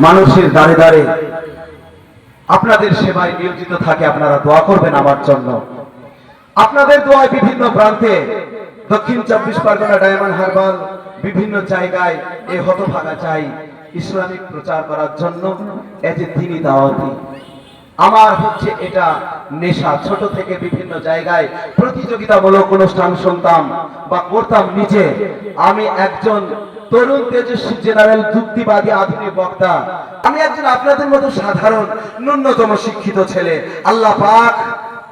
মানুষের দাঁড়ে দাঁড়ে আপনাদের সেবায় নিয়োজিত থাকে। আপনারা দোয়া করবেন আমার জন্য। আপনাদের দোয়ায় বিভিন্ন প্রান্তে দক্ষিণ 24 পরগনা ডায়মন্ড হারবার বিভিন্ন জায়গায় এই হতভাগা চাই ইসলামিক প্রচার করার জন্য এতে তিনি দাওয়াতি। আমার হচ্ছে এটা নেশা। ছোট থেকে বিভিন্ন জায়গায় প্রতিযোগিতামূলক অনুষ্ঠান শুনতাম বা করতাম নিজে। আমি একজন তরুণ তেজস্বী জেনারেল যুক্তিবাদী আধুনিক বক্তা। আমি একজন আপনাদের মতো সাধারণ ন্যূনতম শিক্ষিত ছেলে। আল্লাহ পাক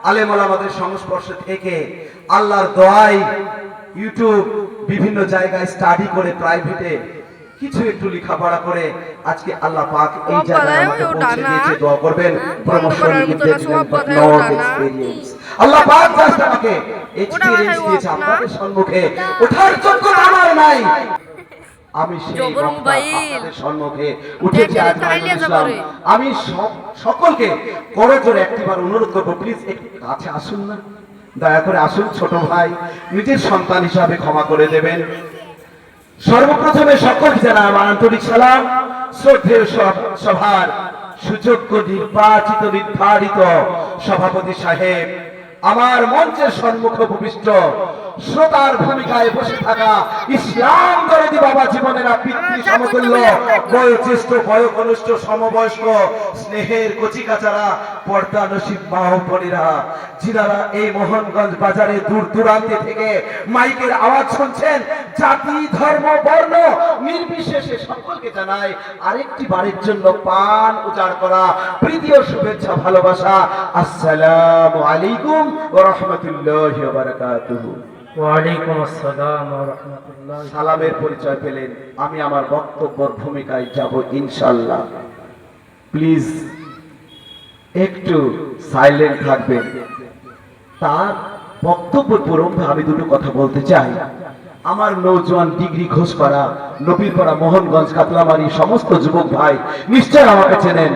আলেম ওলামাদের সংস্পর্শে থেকে আল্লাহর দোয়ায় ইউটিউব বিভিন্ন জায়গায় স্টাডি করে প্রাইভেটে কিছু একটু লেখাপড়া করে আজকে আল্লাহ পাক এই জায়গায় আমাকে পৌঁছে দিয়েছে। দোয়া করবেন প্রমোশন নট এক্সপেরিয়েন্স। আল্লাহ পাক জাস্ট আমাকে এক্সপেরিয়েন্স দিয়েছে। আপনাদের সম্মুখে ওঠার যোগ্য আমার নাই। আমি সেই আপনাদের সম্মুখে উঠেছি আজ ইসলাম। আমি সকলকে করজোড়ে একটিবার অনুরোধ করবো, প্লিজ একটু কাছে আসুন না, দয়া করে আসুন। ছোট ভাই, নিজের সন্তান হিসাবে ক্ষমা করে দেবেন। সর্বপ্রথমে সকলকে জানাই আমার আন্তরিক সালাম। শ্রদ্ধেয় সভার সুযোগ্য নির্ধারিত সভাপতি সাহেব, আমার মঞ্চের সম্মুখে উপবিষ্ট শ্রোতার ভূমিকায় বসে থাকা ইসলাম দরদি বাবা জীবনের পিতৃ সমতুল্য বয়োজ্যেষ্ঠ বয়োকনিষ্ঠ সমবয়স্ক স্নেহের কচিকাচারা পর্দা নসিব মা ও বোনেরা, যিনারা এই মোহনগঞ্জ বাজারে দূর দূরান্তে থেকে মাইকের আওয়াজ শুনছেন, জাতি ধর্ম বর্ণ নির্বিশেষে সকলকে জানাই আরেকটি বারের জন্য পান উজাড় করা প্রীতি ও শুভেচ্ছা ভালোবাসা। আসসালামু আলাইকুম ওয়া রাহমাতুল্লাহি ওয়া বারাকাতুহু। ওয়ালাইকুম আসসালাম ওয়া রাহমাতুল্লাহ। সালামের পরিচয় পেলেন, আমি আমার বক্তব্যের ভূমিকায় যাব ইনশাআল্লাহ। প্লিজ একটু সাইলেন্ট থাকবেন। তার বক্তব্যের প্রারম্ভে আমি দুটো কথা বলতে চাই। আমার নৌজওয়ান ডিগ্রি ঘোষপাড়া নবীরপাড়া মোহনগঞ্জ কাতলামারি সমস্ত যুবক ভাই নিশ্চয় আমাকে চেনেন।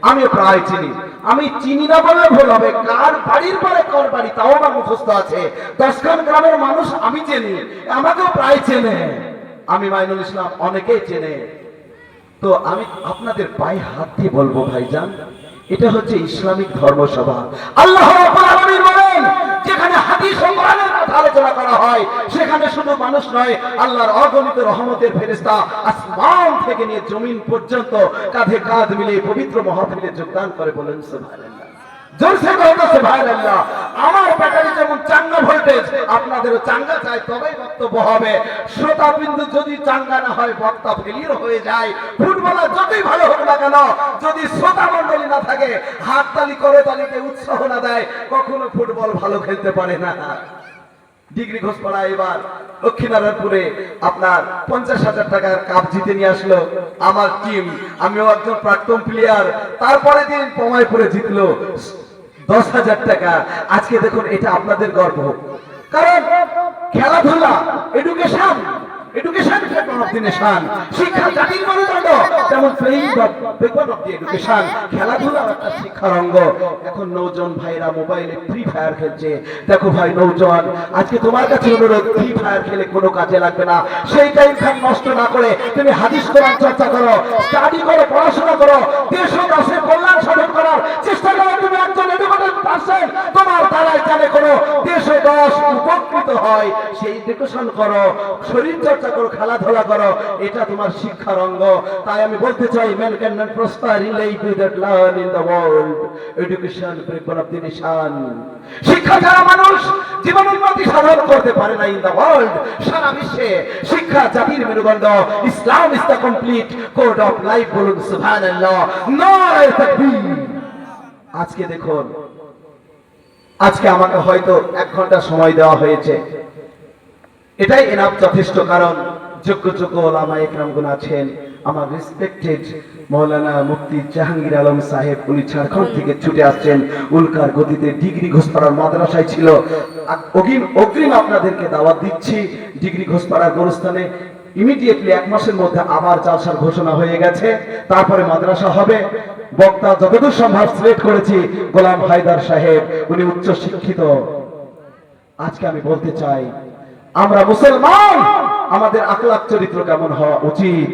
আমি প্রায় চিনি। আমি চিনি না বললে ভুল হবে। কার বাড়ির পরে কার বাড়ি তাও আমার মুখস্থ আছে। 10খান গ্রামের মানুষ আমি চিনি, আমাকেও প্রায় চেনে। আমি মাইনুল ইসলাম, অনেকেই চেনে। তো আমি আপনাদের পায়ে হাত দিয়ে বলবো, ভাইজান, এটা হচ্ছে ইসলামিক ধর্মসভা। আল্লাহ রাব্বুল আলামিন বলেন, যেখানে হাদিস ও কোরআনের কথা আলোচনা করা হয় সেখানে শুধু মানুষ নয়, আল্লাহর অগণিত রহমতের ফেরেশতা আসমান থেকে নিয়ে জমিন পর্যন্ত কাঁধে কাঁধ মিলিয়ে পবিত্র মাহফিলে যোগদান করে। বলেন সুবহানাল্লাহ, জোরসে বলুন সুবহানাল্লাহ। আমার ব্যাটারি যেমন চাঙ্গা ভোল্টেজ, আপনাদেরও চাঙ্গা চাই, তবেই বক্তব্য হবে। শ্রোতা বিন্দু যদি চাঙ্গা না হয়, বক্তা ফেলির হয়ে যায়। ফুটবলার যতই ভালো হোক না কেন, যদি শ্রোতা মণ্ডলী না থাকে, হাততালি করে তালিকে উৎসাহ না দেয়, কখনো ফুটবল ভালো খেলতে পারে না। ডিগ্রি ঘোষপাড়া এবার লক্ষ্মীনারায়ণপুরে আপনার 50,000 টাকার কাপ জিতে নিয়ে আসলো আমার টিম। আমিও একজন প্রাক্তন প্লেয়ার। তারপরে দিন পমাইপুরে জিতলো 10,000 টাকা। আজকে দেখুন, এটা আপনাদের গর্ব, কারণ খেলাধুলা এডুকেশন শিক্ষা জাতির মানদণ্ড, তেমন এডুকেশন খেলাধুলা একটা শিক্ষার অঙ্গ। এখন নৌজওয়ান ভাইরা মোবাইলে ফ্রি ফায়ার খেলছে। দেখো ভাই নৌজওয়ান, আজকে তোমার কাছে অনুরোধ, ফ্রি ফায়ার খেলে কোনো কাজে লাগবে না। সেই টাইম নষ্ট না করে তুমি হাদিস কোরআন চর্চা করো, স্টাডি করো, পড়াশোনা করো, দেশ ও রাষ্ট্রের কল্যাণ সাধন করার চেষ্টা করো। তুমি একজন এডুকেটেড পারসন, তোমার দ্বারাই জানে কোনো দেশ ও দেশ উপকৃত হয়, সেই এডুকেশন করো, শরীর চর্চা করো, খেলাধুলা করো, এটা তোমার শিক্ষার অঙ্গ। তাই আমি বলতে চাই, man cannot prosper in life without learn in the world. Education breakdown of the nation. শিক্ষা ছাড়া মানুষ জীবন উন্নতি সাধন করতে পারে না ইন দ্য ওয়ার্ল্ড। সারা বিশ্বে শিক্ষা জাতির মেরুদণ্ড। Islam is the complete code of life. বলুন সুবহানাল্লাহ, নারে তাকবীর। আজকে দেখুন, আজকে আমাকে হয়তো 1 ঘন্টা সময় দেওয়া হয়েছে, এটাই এনাফ, যথেষ্ট। কারণ যোগ্য ওলামা ইকরামগণ আছেন। আমার রেসপেক্টেড মাওলানা মুফতি জাহাঙ্গীর আলম সাহেব, উনি ঝাড়খণ্ড থেকে ছুটে আসছেন। উল্কার গতিতে ডিগ্রি ঘোষপাড়ার মাদ্রাসায় ছিল। অগ্রিম আপনাদেরকে দাওয়াত দিচ্ছি ডিগ্রি ঘোষপাড়ার গোরস্থানে। ইমিডিয়েটলি 1 মাসের মধ্যে আবার জালসার ঘোষণা হয়ে গেছে, তারপরে মাদ্রাসা হবে। বক্তা যতদূর সম্ভব সিলেক্ট করেছি গোলাম হায়দার সাহেব, উনি উচ্চ শিক্ষিত। আজকে আমি বলতে চাই, আমরা মুসলমান, আমাদের আখলাক চরিত্র কেমন হওয়া উচিত।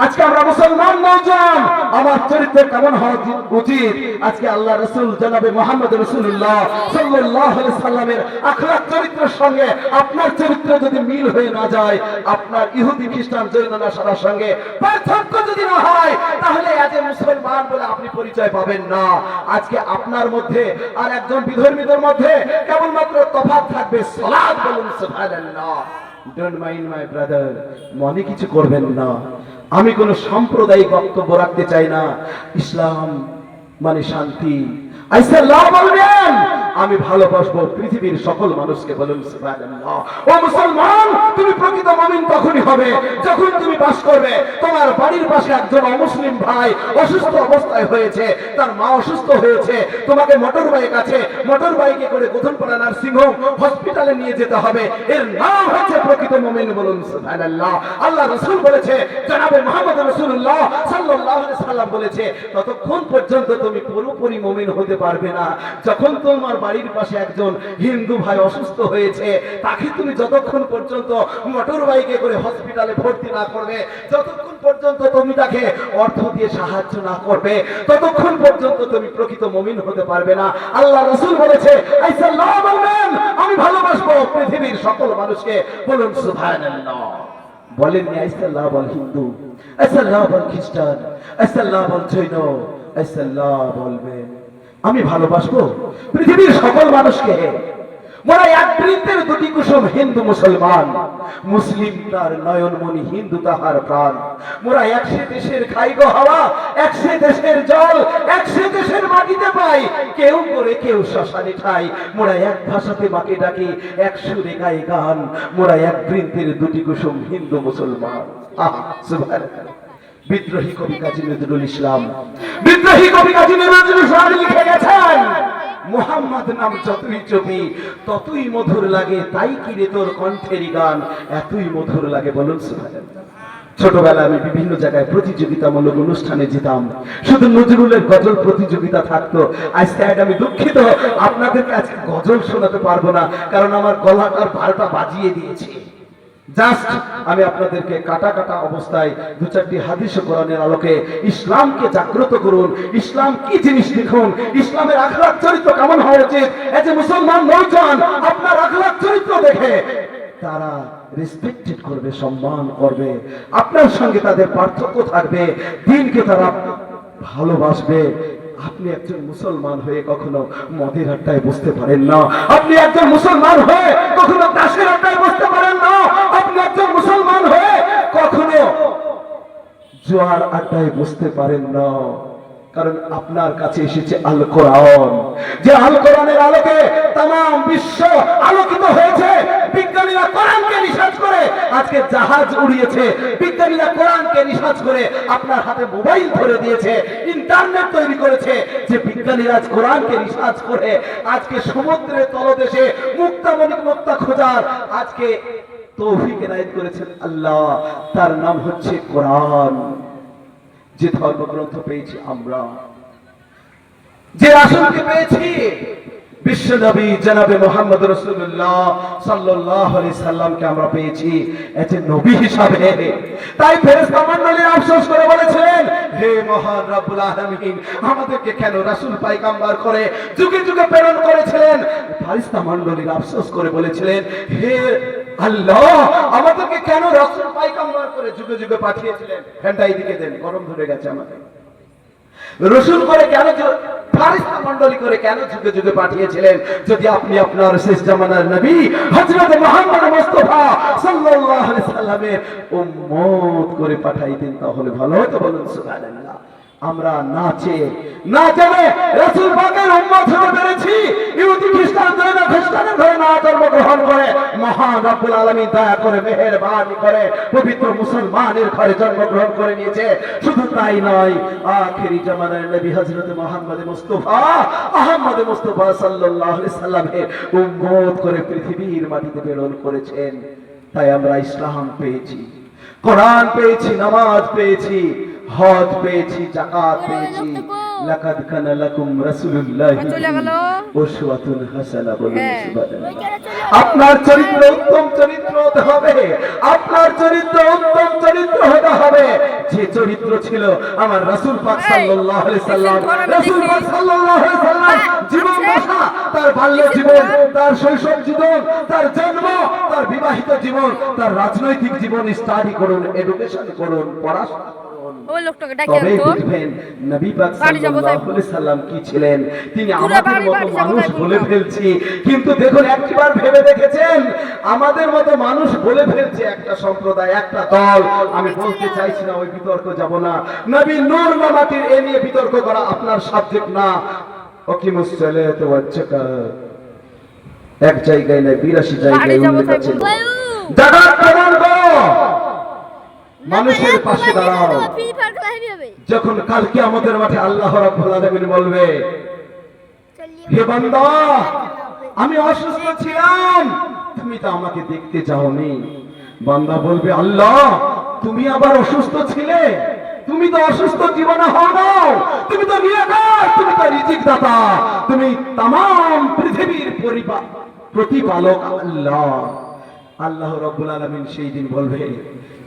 আজকে আমরা মুসলমান নওজোয়ান, আমার চরিত্র কেমন হওয়া উচিত? আজকে আল্লাহ রাসূল জনাবে মুহাম্মদ রাসূলুল্লাহ সাল্লাল্লাহু আলাইহি সাল্লামের আখলাক চরিত্রের সঙ্গে আপনার চরিত্র যদি মিল হয়ে না যায়, আপনার ইহুদি খ্রিস্টান জৈন নাসারার সঙ্গে পার্থক্য যদি না হয়, তাহলে আজ মুসলমান বলে আপনি পরিচয় পাবেন না। আজকে আপনার মধ্যে আর একজন বিধর্মীদের মধ্যে কেবলমাত্র তফাৎ থাকবে সালাত। বলুন সুবহানাল্লাহ। ডোন্ট মাইন্ড মাই ব্রাদার, মনে কিছু করবেন না। আমি কোন সাম্প্রদায়িক বক্তব্য রাখতে চাই না। ইসলাম মানে শান্তি। আইসাল্লাহ বলবেন, আমি ভালোবাসবো পৃথিবীর সকল মানুষকে। বলুন সুবহানাল্লাহ। ও মুসলমান, তুমি প্রকৃত মুমিন তখনই হবে যখন তুমি বাস করবে তোমার বাড়ির পাশে একজন অমুসলিম ভাই অসুস্থ অবস্থায় হয়েছে, তার মা অসুস্থ হয়েছে, তোমাকে মোটর বাইক আছে, মোটর বাইকে করে গোধনপাড়া নার্সিং হোম হসপিটালে নিয়ে যেতে হবে। এর নাম হচ্ছে প্রকৃত মুমিন। বলুন সুবহানাল্লাহ। আল্লাহ রাসূল বলেছে, জনাবে মুহাম্মদ রাসূলুল্লাহ সাল্লাল্লাহু আলাইহি সাল্লাম বলেছে, ততক্ষণ পর্যন্ত তুমি পুরোপুরি মুমিন হতে পারবে না যখন তোমার বাড়ির পাশে একজন হিন্দু ভাই অসুস্থ হয়েছে, তাকে তুমি যতক্ষণ পর্যন্ত মোটর বাইকে করে হসপিটালে ভর্তি না করবে, যতক্ষণ পর্যন্ত তুমি তাকে অর্থ দিয়ে সাহায্য না করবে, ততক্ষণ পর্যন্ত তুমি প্রকৃত মুমিন হতে পারবে না। আল্লাহ রাসূল বলেছে, আইসাল্লাহ বলবেন, আমি ভালোবাসবো পৃথিবীর সকল মানুষকে। বলুন সুবহানাল্লাহ। বলেননি আইসাল্লাহ বল হিন্দু, আইসাল্লাহ বল খ্রিস্টান, আইসাল্লাহ বল জৈন, আইসাল্লাহ বলবেন আমি ভালোবাসবো পৃথিবীর সকল মানুষকে। মোরা এক বৃন্তের দুটি কুসুম, হিন্দু মুসলমান। মুসলিম তার নয়নমণি, হিন্দু তাহার প্রাণ। মোরা একসে দেশের খাই গো হাওয়া, একসে দেশের জল, একসে দেশের মাটিতে পাই, কেউ করে কেউ শ্মশানে ঠাই। মোরা এক ভাষাতে মাকে ডাকি, এক সুরে গাই গান। মোরা এক বৃন্তের দুটি কুসুম, হিন্দু মুসলমান। আহা সুবহানাল্লাহ। বিদ্রোহী কবি কাজী নজরুল ইসলাম, বিদ্রোহী কবি কাজী নজরুল ইসলাম লিখে গেছেন, মুহাম্মদ নাম যতই জপি ততই মধুর লাগে, তাই কি রে তোর কণ্ঠের গান এতই মধুর লাগে। বলুন সুবহানাল্লাহ। ছোটবেলায় আমি বিভিন্ন জায়গায় প্রতিযোগিতামূলক অনুষ্ঠানে যেতাম, শুধু নজরুলের গজল প্রতিযোগিতা থাকতো। আজকে আমি দুঃখিত, আপনাদেরকে আজকে গজল শোনাতে পারবো না, কারণ আমার গলাটার ভারটা বাজিয়ে দিয়েছে। জাস্ট আমি আপনাদেরকে কাটা কাটা অবস্থায় দু চারটি হাদিস ও কোরআনের আলোকে ইসলামকে জাগ্রত করুন, ইসলাম কি জিনিস দেখুন, ইসলামের আখলাক চরিত্র কেমন হওয়া উচিত। এই যে মুসলমান নওজোয়ান, আপনার আখলাক চরিত্র দেখে তারা রেসপেক্টেড করবে, সম্মান করবে, আপনার সঙ্গে তাদের পার্থক্য থাকবে, দিনকে তারা ভালোবাসবে। আপনি একজন মুসলমান হয়ে কখনো মদের আড্ডায় বসতে পারেন না, আপনি একজন মুসলমান হয়ে কখনো তাসের আড্ডায় বসতে পারেন না, আপনি একজন মুসলমান হয়ে কখনো জোয়ার আড্ডায় বসতে পারেন না। কারণ আপনার কাছে এসেছে আল কোরআন, যে আল কোরআনের আলোকে তাম বিশ্ব আলোকিত হয়েছে। বিজ্ঞানীরা কোরআনকে রিসার্চ করে আজকে জাহাজ উড়িয়েছে, বিজ্ঞানীরা কোরআনকে রিসার্চ করে আপনার হাতে মোবাইল ধরে দিয়েছে, ইন্টারনেট তৈরি করেছে। যে বিজ্ঞানীরা আজ কোরআনকে রিসার্চ করে আজকে সমুদ্রের তলদেশে মুক্তামণি মুক্তা খোঁজার আজকে তৌফিক এনায়েত করেছেন আল্লাহ, তার নাম হচ্ছে কোরআন। যে ধর্মগ্রন্থ পেয়েছি আমরা, যে রাসূলকে পেয়েছি, বিশ্ব নবী জনাবে মুহাম্মদ রাসূলুল্লাহ সাল্লাল্লাহু আলাইহি সাল্লামকে আমরা পেয়েছি এতে নবী হিসাবে। তাই ফেরেশতা মণ্ডলী আফসোস করে বলেছিলেন, হে মহান রব্বুল আলামিন, আমাদেরকে কেন রাসূল পয়গম্বর করে যুগে যুগে প্রেরণ করেছিলেন। ফেরেশতা মণ্ডলী আফসোস করে বলেছিলেন, হে আল্লাহ, আমাদেরকে কেন রাসূল পয়গম্বর করে যুগে যুগে পাঠিয়েছিলেন। ফ্যানটা এইদিকে দেন, গরম ধরে গেছে আমাদের। রসুল করে কেন, ফেরেশতা মণ্ডলী করে কেন যুগে যুগে পাঠিয়েছিলেন? যদি আপনি আপনার শেষ জামানার নবী হযরত মুহাম্মদ মুস্তাফা সাল্লাল্লাহু আলাইহি সাল্লামের উম্মত করে পাঠাইতেন তাহলে ভালো হতো। বলুন সুবহানাল্লাহ। আমরা নাচে না জেনে রাসূল পাকের উম্মত হয়ে পেরেছি। ইহুদি খ্রিস্টান জৈন খ্রিস্টানের ধরে না জন্মগ্রহণ করে মহান রব্বুল আলামিন দয়া করে মেহেরবানি করে পবিত্র মুসলমানের ঘরে জন্মগ্রহণ করে নিয়েছে। শুধু তাই নয়, আখেরি জামানার নবী হযরত মুহাম্মদ মুস্তাফা আহমদ মুস্তাফা সাল্লাল্লাহু আলাইহি সাল্লামের উম্মত করে পৃথিবীর মাটিতে প্রেরণ করেছেন। তাই আমরা ইসলাম পেয়েছি, কোরআন পেয়েছি, নামাজ পেয়েছি, হজ পেয়েছি, যাকাত পেয়েছি, লাকাদ কানা লাকুম রাসূলুল্লাহি চলে গেল। উসওয়াতুন হাসানা বলুন হ্যাঁ। সুবহানাল্লাহ। আপনার চরিত্র উত্তম চরিত্র হতে হবে, আপনার চরিত্র উত্তম চরিত্র হতে হবে, যে চরিত্র ছিল আমার রাসূল পাক সাল্লাল্লাহু আলাইহি সাল্লাম। রাসূল পাক সাল্লাল্লাহু আলাইহি সাল্লাম জীবন দশা, তার বাল্য জীবন, তার শৈশব জীবন, তার জন্ম, তার বিবাহিত জীবন, তার রাজনৈতিক জীবন স্টাডি করুন, এডুকেশন করুন, পড়াশোনা করুন। ওই লোকটাকে ডাকি তবে আনতো। বুঝবেন নবী পাক বাড়ি যাবো তাই। সাল্লাল্লাহু আলাইহি সাল্লাম কি ছিলেন। তিনি পুরো আমাদের মতো বাড়ি যাবো মানুষ তাই বলে বলতাম। ফেলছি, কিন্তু দেখুন একবার ভেবে দেখেছেন আমাদের মতো মানুষ বলে ফেলছে একটা সম্প্রদায়, একটা দল। আমি বলতে চাইছি না, ওই বিতর্ক যাব না। নবী নূর না মাটির এ নিয়ে বিতর্ক করা আপনার সাবজেক্ট না। ওয়াকিমুস সালাত ওয়াজ যাকাত এক জায়গায় না 82 বাড়ি জায়গায় যাবো উল্লেখ তাই আছে। বলতাম। জাকাত প্রদান করো, মানুষের পাশে দাঁড়াও। যখন কালকে আমাদের মাঠে আল্লাহ রাব্বুল আলামিন বলবে, হে বান্দা আমি অসুস্থ ছিলাম, তুমি তো আমাকে দেখতে যাওনি। বান্দা বলবে, আল্লাহ তুমি আবার অসুস্থ ছিলে? তুমি তো অসুস্থ জীবনে হও না, তুমি তো নিরাকার, তুমি তো রিজিক দাতা, তুমি तमाम পৃথিবীর প্রতিপালক আল্লাহ। আল্লাহ রাব্বুল আলামিন সেই দিন বলবে,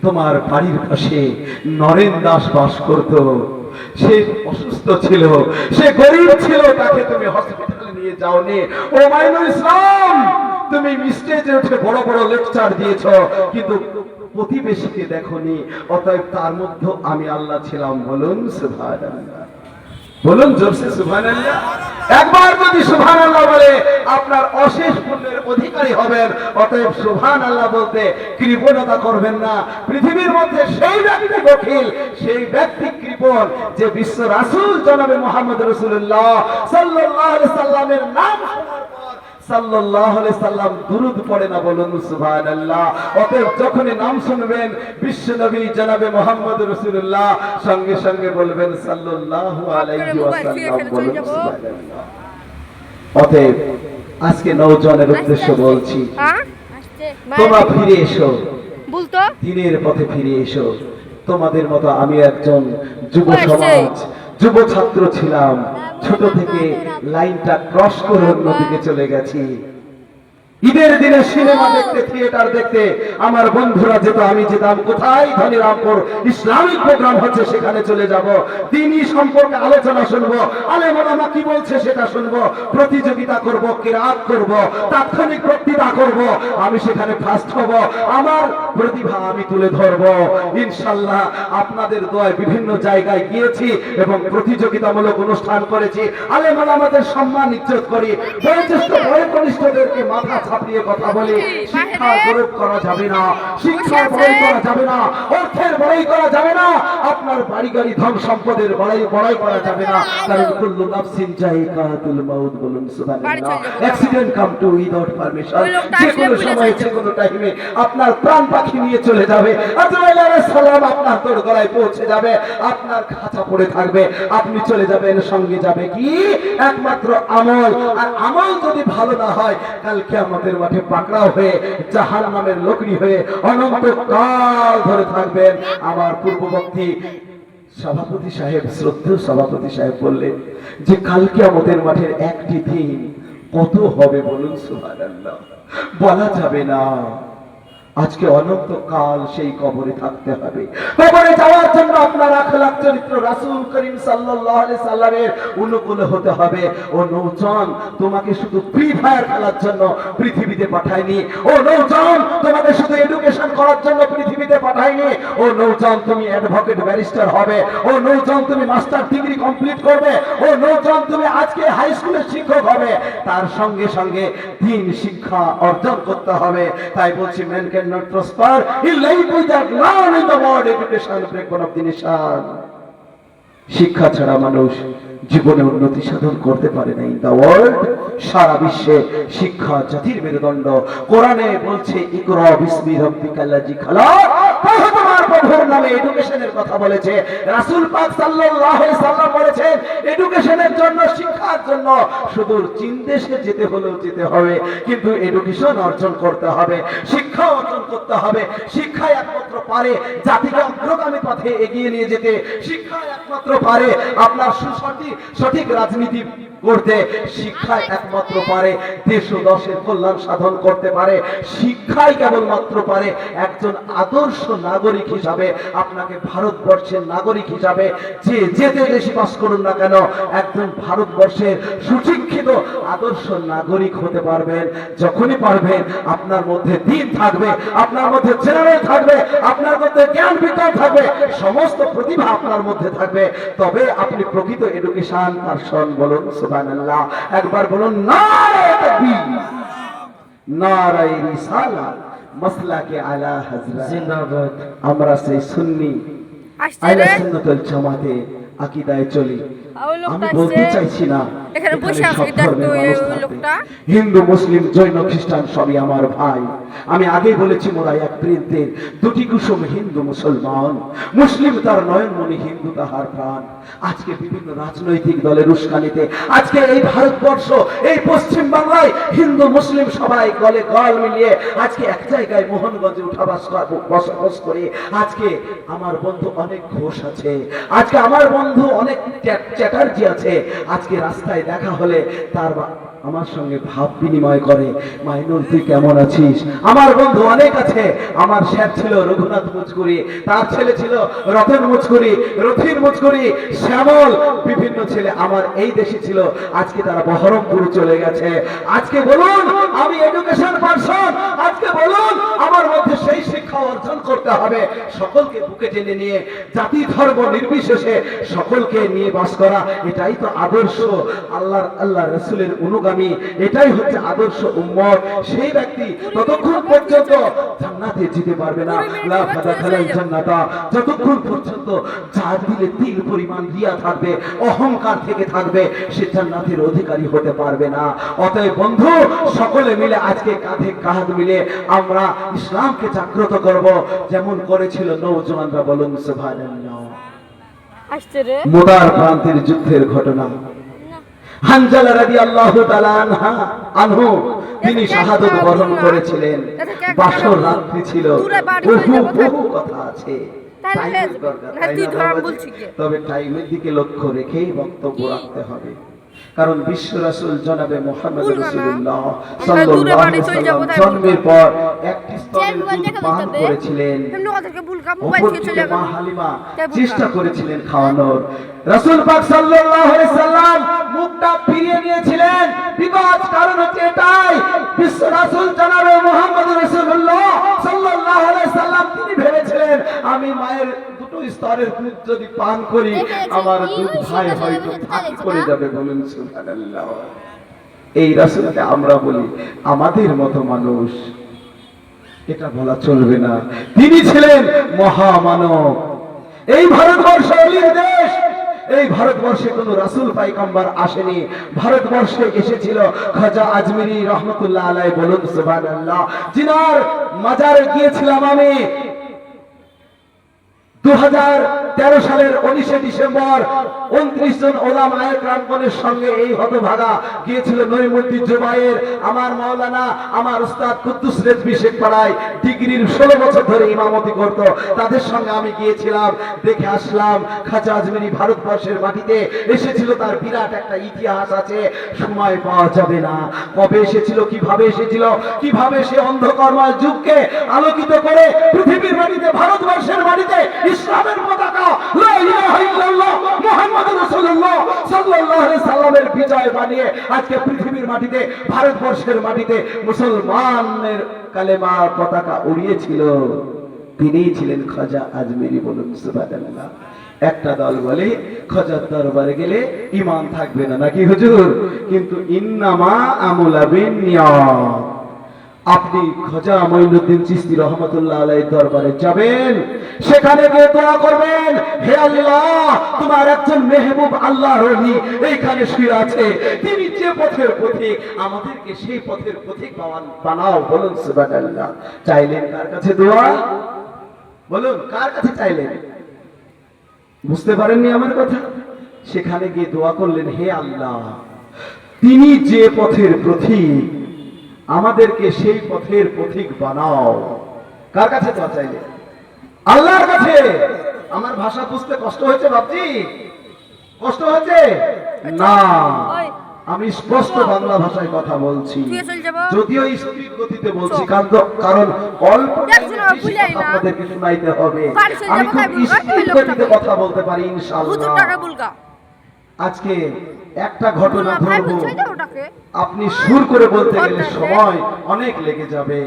তোমার বাড়ির পাশে নরেন দাস বাস করত, সে অসুস্থ ছিল, সে গরিব ছিল, তাকে তুমি হসপিটালে নিয়ে যাওনি। ও মাইনুল ইসলাম, তুমি স্টেজে উঠে বড় বড় লেকচার দিয়েছো, কিন্তু প্রতিবেশীকে দেখোনি, অতএব তার মধ্যে আমি আল্লাহ ছিলাম। বলুন সুবহানাল্লাহ, বলুন জোরসে সুবহানাল্লাহ। একবার যদি সুবহানাল্লাহ বলে আপনার অশেষ পুণ্যের অধিকারী হবেন। অতএব সুবহানাল্লাহ বলতে কৃপণতা করবেন না। পৃথিবীর মধ্যে সেই ব্যক্তি বখিল, সেই ব্যক্তি কৃপণ যে বিশ্ব রাসূল জনাবে মুহাম্মদ রাসূলুল্লাহ সাল্লাল্লাহু আলাইহি সাল্লামের নাম শোনার পর সাল্লাল্লাহু আলাইহি সাল্লাম দুরূদ পড়ে না। বলুন সুবহানাল্লাহ। অতএব যখনই নাম শুনবেন বিশ্ব নবী জনাবে মুহাম্মদ রাসূলুল্লাহ, সঙ্গে সঙ্গে বলবেন সাল্লাল্লাহু আলাইহি ওয়াসাল্লাম। বলুন সুবহানাল্লাহ। অতএব আজকে নওজোয়ানের উদ্দেশ্য বলছি, হ্যাঁ? তোমরা ফিরে এসো, বলতো দিনের পথে ফিরে এসো। তোমাদের মতো আমি একজন যুব সমাজ, যুব ছাত্র ছিলাম। ছোট থেকে লাইনটা ক্রস করে অন্যদিকে চলে গেছি। ঈদের দিনে সিনেমা দেখতে, থিয়েটার দেখতে আমার বন্ধুরা যেত, আমি যেতাম। কোথায়? ধনীরামপুর ইসলামিক প্রোগ্রাম হচ্ছে, সেখানে চলে যাব। দিনই সম্পর্কে আলোচনা শুনবো, আলেম ওলামা কি বলছে সেটা শুনবো, প্রতিযোগিতা করব, কিরাত করব, তাৎক্ষণিক বক্তৃতা করব। আমি সেখানে ফার্স্ট হব, আমার প্রতিভা আমি তুলে ধরব ইনশাআল্লাহ। আপনাদের দোয়ায় বিভিন্ন জায়গায় গিয়েছি এবং প্রতিযোগিতামূলক অনুষ্ঠান করেছি। আলেম ওলামাদের সম্মান ইজ্জত করি, বয়োজ্যেষ্ঠ বড় কনিষ্ঠদেরকে মাথা ছাপিয়ে কথা বলি। শিক্ষা গৌরব করা যাবে না, শিক্ষা বড়াই করা যাবে না, অর্থের বড়াই করা যাবে না, আপনার বাড়ি গাড়ি ধন সম্পদের বড়াই করা যাবে না। কারণ কুল্লু নাফসিন যায়কাতুল মাউত। বলুন সুবহানাল্লাহ। Accident come to without permission. যে কোনো সময়, যে কোনো টাইমে আপনার প্রাণ পাখি নিয়ে চলে যাবে। আজরাইল আলাইহিস সালাম আপনার তোর গলায় পৌঁছে যাবে, আপনার খাঁচা পড়ে থাকবে, আপনি চলে যাবেন। সঙ্গে যাবে কি? একমাত্র আমল। আর আমল যদি ভালো না হয়, কালকে আমাদের মাঠে পাকড়াও হয়ে জাহান্নামের লোকড়ি হয়ে অনন্তকাল ধরে থাকবেন। আমার পূর্ববর্তী সভাপতি সাহেব, শ্রদ্ধেয় সভাপতি সাহেব বললেন যে কালকে আমাদের মাঠের একটি দিন কত হবে। বলুন সুবহানাল্লাহ। বলা যাবে না। আজকে অনন্তকাল সেই কবরে থাকতে হবে। কবরে যাওয়ার জন্য আপনার আখলাক চরিত্র রাসূল করিম সাল্লাল্লাহু আলাইহি সাল্লামের অনুকূলে হতে হবে। ও নৌজওয়ান, তোমাকে শুধু ফ্রি ফায়ার খেলার জন্য পৃথিবীতে পাঠায়নি। ও নৌজওয়ান, তোমাকে শুধু এডুকেশন করার জন্য পৃথিবীতে পাঠায়নি। ও নৌজওয়ান, তুমি অ্যাডভোকেট ব্যারিস্টার হবে। ও নৌজওয়ান, তুমি মাস্টার ডিগ্রি কমপ্লিট করবে। ও নৌজওয়ান, তুমি আজকে হাই স্কুলের শিক্ষক হবে। তার সঙ্গে সঙ্গে দ্বীন শিক্ষা অর্জন করতে হবে। তাই বলছি, man can not prosper in life without learning the word education breakdown of the nation. শিক্ষা ছাড়া মানুষ জীবনে উন্নতি সাধন করতে পারে না। ইন দা ওয়ার্ল্ড, সারা বিশ্বে শিক্ষা জাতির মেরুদণ্ড। কোরআনে বলছে ইকরা বিসমি রাব্বিকাল্লাযী খালাক, পড়ো তোমার মধুর নামে এডুকেশনের কথা বলেছে। রাসূল পাক সাল্লাল্লাহু আলাইহি সাল্লাম বলেছেন এডুকেশনের জন্য, শিক্ষার জন্য সুদূর চীন দেশে যেতে হলেও যেতে হবে, কিন্তু এডুকেশন অর্জন করতে হবে, শিক্ষা অর্জন করতে হবে। শিক্ষাই একমাত্র পারে জাতিকে অগ্রগামী পথে এগিয়ে নিয়ে যেতে। শিক্ষা একমাত্র পারে আপনার সঠিক রাজনীতি করতে। শিক্ষা একমাত্র পারে দেশ ও দশের কল্যাণ সাধন করতে পারে। শিক্ষাই কেবলমাত্র পারে একজন আদর্শ নাগরিক হিসাবে আপনাকে ভারতবর্ষের নাগরিক হিসাবে যে দেশে বাস করুন না কেন একজন ভারতবর্ষের সুশিক্ষিত আদর্শ নাগরিক হতে পারবেন যখনই পারবেন। আপনার মধ্যে দিন থাকবে, আপনার মধ্যে জেনারেল থাকবে, আপনার মধ্যে জ্ঞান বিজ্ঞান থাকবে, সমস্ত প্রতিভা আপনার মধ্যে থাকবে, তবে আপনি প্রকৃত এডুকেশন পারসন। বলুন সুবহানাল্লাহ, একবার বলুন নারায়ে তাকবীর, নারায়ে রিসালাত, মাসলাকে আলা হযরত জিন্দাবাদ। আমরা সেই সুন্নি আহলে সুন্নাত ওয়াল জামাতে আকীদায় চলি। আমি বলতে চাইছি না এখানে বসে আছে সব ধর্মের ওই মানুষ থাকবে। লোকটা। হিন্দু মুসলিম জৈন খ্রিস্টান সবই আমার ভাই। আমি আগে বলেছি মোরা এক বৃন্তের দুটি কুসুম হিন্দু মুসলমান, মুসলিম তার নয়নমণি, হিন্দু তাহার প্রাণ। আজকে বিভিন্ন রাজনৈতিক দলের উস্কানিতে আজকে এই ভারতবর্ষ, এই পশ্চিম বাংলায় হিন্দু মুসলিম সবাই গলে গল মিলিয়ে আজকে এক জায়গায় মোহনগঞ্জে বসবাস করে। আজকে আমার বন্ধু অনেক ঘোষ আছে, আজকে আমার বন্ধু অনেক চ্যাটার্জি আছে। আজকে রাস্তায় দেখা হলে তার আমার সঙ্গে ভাব বিনিময় করে, মাইনুল তুই কেমন আছিস? আমার বন্ধু অনেক আছে। আমার স্যার ছিল রঘুনাথ মুচকুরি, তার ছেলে ছিল রতন মুচকুরি, রথিন মুচকুরি, শ্যামল, বিভিন্ন ছেলে আমার এই দেশে ছিল। আজকে তারা বহরমপুর চলে গেছে। আজকে বলুন আমি এডুকেশন পারসন, আজকে বলুন আমার মধ্যে সেই শিক্ষা অর্জন করতে হবে। সকলকে বুকে টেনে নিয়ে জাতি ধর্ম নির্বিশেষে সকলকে নিয়ে বাস করা, এটাই তো আদর্শ আল্লাহ রাসূলের অনুগামী, এটাই হচ্ছে আদর্শ উম্মত। সেই ব্যক্তি ততক্ষণ পর্যন্ত জান্নাতে যেতে পারবে না, লা ফাদাখালাল জান্নাতা, যতক্ষণ পর্যন্ত যার দিলে তিল পরিমাণ রিয়া থাকবে, অহংকার থেকে থাকবে, সে জান্নাতের অধিকারী হতে পারবে না। অতএব বন্ধু, সকলে মিলে আজকে কাঁধে কাঁধ মিলে আমরা ইসলামকে জাগ্রত করব, যেমন করেছিল নওজওয়ানরা। বলুন সুবহানাল্লাহ। আসছে রে মুদার প্রান্তের যুদ্ধের ঘটনা। হানজালা রাদিয়াল্লাহু তাআলা আনহু তিনি শাহাদাত বরণ করেছিলেন। বাসর রাত্রি ছিল, বহু কথা আছে, তবে টাইমের দিকে লক্ষ্য রেখেই বক্তব্য রাখতে হবে। কারণ বিশ্ব রাসূল জনাবে মুহাম্মদ রাসূলুল্লাহ সাল্লাল্লাহু আলাইহি ওয়াসাল্লাম জন্মের পর একটি স্তরের দুধ পান করেছিলেন। অপর দিকে মা হালিমা চেষ্টা করেছিলেন খাওয়ানোর। রাসূল পাক সাল্লাল্লাহু আলাইহি সাল্লাম মুখটা ফিরিয়ে নিয়েছিলেন। বিকজ কারণ হচ্ছে এটাই, বিশ্ব রাসূল জনাবে মুহাম্মদ রাসূলুল্লাহ সাল্লাল্লাহু আলাইহি সাল্লাম তিনি ভেবেছিলেন আমি মায়ের দুটো স্তরের দুধ যদি পান করি আমার দুধ ভাই হয়তো ফাঁকি করে যাবে। বলুন সুবহানাল্লাহ। এই রাসূলকে আমরা বলি আমাদের মতো মানুষ, এটা বলা চলবে না। তিনি ছিলেন মহামানব। এই ভারতবর্ষ অলির দেশ, এই ভারতবর্ষে কোন রাসূল পায়গম্বর আসেনি। ভারতবর্ষে এসেছিল খাজা আজমিরি রহমতুল্লাহ আলাইহি। বলুন সুবহানাল্লাহ। জিনার মাজারে গিয়েছিলাম আমি 2013 সালের 19 ডিসেম্বর। 29 জন ওলামায়ে কেরামগণের সঙ্গে এই হতভাগা গিয়েছিল নঈমুদ্দিন জুবায়ের, আমার মাওলানা, আমার উস্তাদ কুদ্দুস রেজভী শেখপাড়ায় ডিগ্রির 16 বছর ধরে ইমামতি করত। তাদের সঙ্গে আমি গিয়েছিলাম, দেখে আসলাম খাজা আজমিরি ভারতবর্ষের মাটিতে এসেছিল। তার বিরাট একটা ইতিহাস আছে, সময় পাওয়া যাবে না। কবে এসেছিল, কিভাবে এসেছিল, কিভাবে সে অন্ধকারময় যুগকে আলোকিত করে পৃথিবীর মাটিতে, ভারতবর্ষের মাটিতে ইসলামের পতাকা লা ইলাহা ইল্লাল্লাহ মুহাম্মাদুর রাসূলুল্লাহ সাল্লাল্লাহু আলাইহি সাল্লামের বিজয় বানিয়ে আজকে পৃথিবীর মাটিতে, ভারতবর্ষের মাটিতে মুসলমানের কালেমার পতাকা উড়িয়েছিল, তিনিই ছিলেন খাজা আজমিরি। বলুন সুবহানাল্লাহ। একটা দল বলে খাজার দরবারে গেলে ঈমান থাকবে না, নাকি হুজুর? কিন্তু ইন্নামা আমুলা বিন্নিয়াত। আপনি খাজা মঈনুদ্দিন চিশতি রহমাতুল্লাহ আলাইহির দরবারে যাবেন, সেখানে গিয়ে দোয়া করবেন, হে আল্লাহ তোমার একজন মেহবুব আল্লাহর ওলি এইখানে শুয়ে আছে, তিনি যে পথের পথিক, আমাদেরকে সেই পথের পথিক বানাও। বলুন সুবহানাল্লাহ। চাইলেন কার কাছে দোয়া? বলুন কার কাছে চাইলেন? বুঝতে পারেননি আমার কথা? সেখানে গিয়ে দোয়া করলেন, হে আল্লাহ, তিনি যে পথের পথিক, আমাদেরকে সেই পথের পথিক বানাও। কার কাছে দোয়া চাইলেন? আল্লাহর কাছে। আমার ভাষা বুঝতে কষ্ট হয়েছে বাপজি? কষ্ট হয়েছে না, ওই আমি স্পষ্ট বাংলা ভাষায় কথা বলছি, তুই চল যাবো। যদিও স্পিড গতিতে বলছি, কারণ অল্প দেখছো না, ভুলে আই না। আপনাদেরকে শোনাইতে হবে। বাড়ি চলে আমি যাবো, খুব তাই বলবো, স্পিড ওই গতিতে লোকটাকে। কথা বলতে পারি হুজুর ইনশাআল্লাহ। টাকা বুলগা আজকে একটা ঘটনা ভাই ধরবো, বলছে দাও ওটাকে। আপনি সুর করে বলতে গেলে সময় অনেক লেগে যাবে,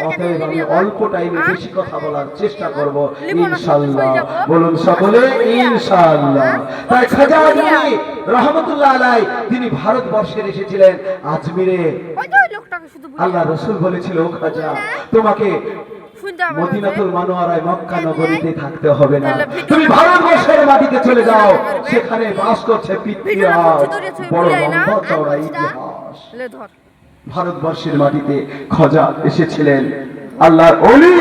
অতএব আমি অল্প টাইমে বেশি কথা বলার চেষ্টা করব ইনশাআল্লাহ। বলুন সকলে ইনশাআল্লাহ। তাই খাজা আজমি রহমতুল্লাহ আলাই তিনি ভারতবর্ষে এসেছিলেন আজমিরে। ওই তো ওই লোকটাকে শুধু ভুলে আল্লাহ রসুল বলেছিল, ও খাজা তোমাকে শুনতে হবে মদিনাতুল মানোয়ারায় মক্কা নগরীতে থাকতে হবে না, তাহলে ভিডিও- তুমি ভারতবর্ষের মাটিতে চলে যাও, সেখানে বাস করছে পৃথিবীরাজ, বড় লম্বা চওড়া ইতিহাস। লে ধর ভারতবর্ষের মাটিতে খাজা এসেছিলেন আল্লাহর ওলি।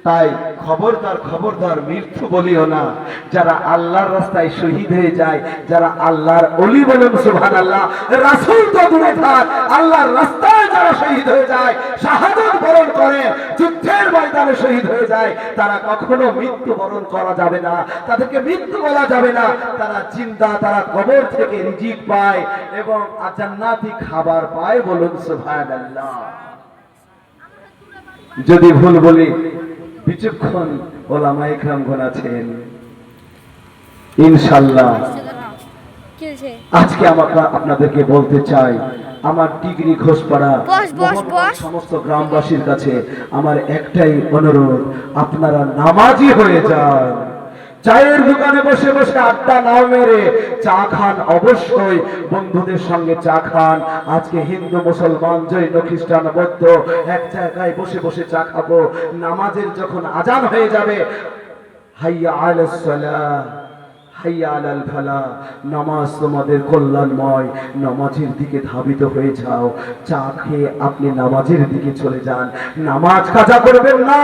তাই খবরদার খবরদার মৃত্যু বলিও না। যারা আল্লাহর রাস্তায় শহীদ হয়ে যায়, যারা আল্লাহর ওলি, বলুন সুবহানাল্লাহ, রাসূল তো দূরে থাক, আল্লাহর রাস্তায় যারা শহীদ হয়ে যায়, শাহাদাত বরণ করে, যুদ্ধের ময়দানে শহীদ হয়ে যায়, তারা কখনো মৃত্যু বরণ করা যাবে না, তাদেরকে মৃত্যু বলা যাবে না। তারা জিন্দা, তারা কবর থেকে রিজিক পায় এবং জান্নাতি খাবার পায়, বলুন সুবহানাল্লাহ। যদি ভুল বলি বিচক্ষণ ওলামা ইকরামগণ আছেন ইনশাআল্লাহ। কি হয়েছে? আজকে আপনাদেরকে বলতে চাই, আমার ডিগ্রি ঘোষপাড়া বস, বস, বস। সমস্ত গ্রামবাসীর কাছে আমার একটাই অনুরোধ, আপনারা নামাজি হয়ে যান। চায়ের দোকানে বসে বসে আড্ডা না মেরে চা খান, অবশ্যই বন্ধুদের সঙ্গে চা খান। আজকে হিন্দু, মুসলমান, জৈন, খ্রিস্টান, বৌদ্ধ এক জায়গায় বসে বসে চা খাবো। নামাজের যখন আজান হয়ে যাবে, হাইয়া আলাস সালাহ, হাইয়া আলাল ফালাহ, নামাজ তোমাদের কল্যাণময়, নামাজের দিকে ধাবিত হয়ে যাও। চা খেয়ে আপনি নামাজের দিকে চলে যান, নামাজ কাজা করবেন না।